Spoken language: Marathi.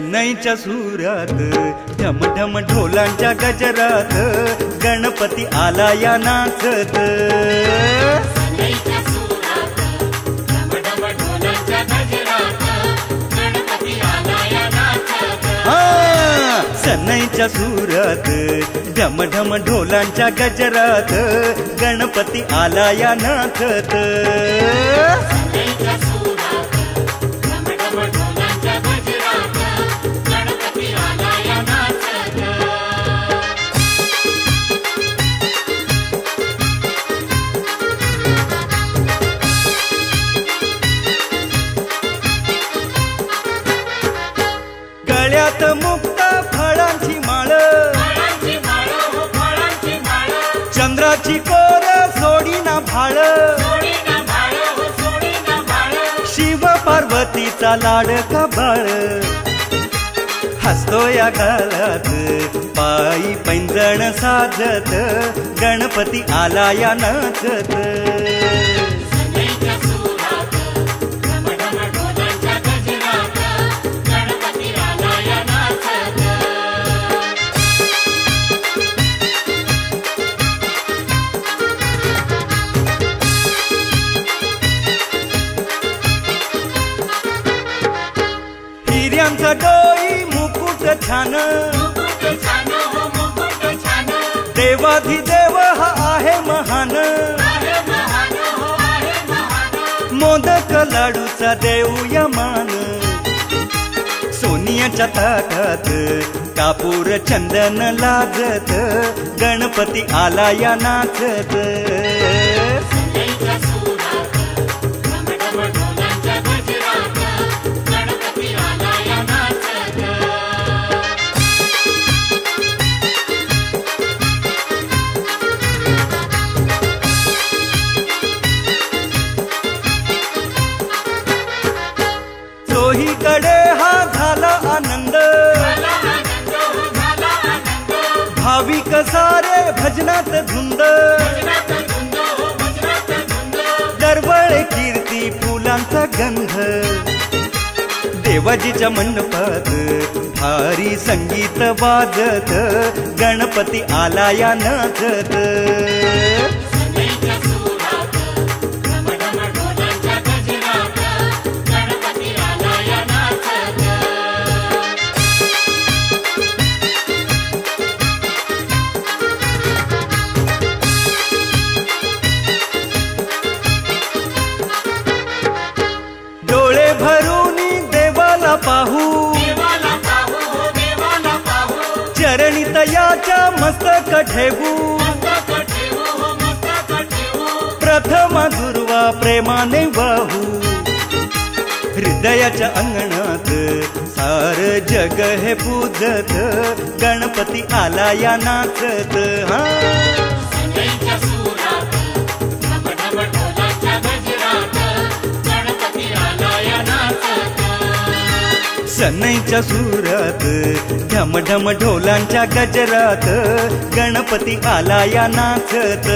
सनईच्या सुरात ढमढम ढोलांच्या गजरात गणपती आला या नाचत। सनईच्या सुरात ढमढम ढोलांच्या गजरात गणपती आला या नाचत। गळ्यात मुक्ता फळांची माळ, चंद्राची कोर सोडीना भाळ, शिव पार्वतीचा लाडका बाळ हसतो या गालात पायी पैंजण साजत गणपती आला या नाचत। हिऱ्यांचा डोई मुकुट छान, देवाधिदेव हा आहे महान, मोदक लाडूचा देऊया मान, सोनियाच्या ताटात कापूर चंदन लाजत गणपती आला या नाचत। चोहीकडे हा झाला आनंद, भाविक सारे भजनात धुंद, दरवळे कीर्ती फुलांचा गंध, देवाजीच्या मंडपात भारी संगीत वाजत गणपती आला या नाचत। डोळे भरून देवाला पाहू, चरणी तयाच्या मस्तक ठेवू, प्रथम दुर्वा प्रेमाने वाहू, हृदयाच्या अंगणात सार जग हे पूजत गणपती आला या नाचत। सनईच्या सुरात ढमढम ढोलांच्या गजरात गणपती आला या नाचत।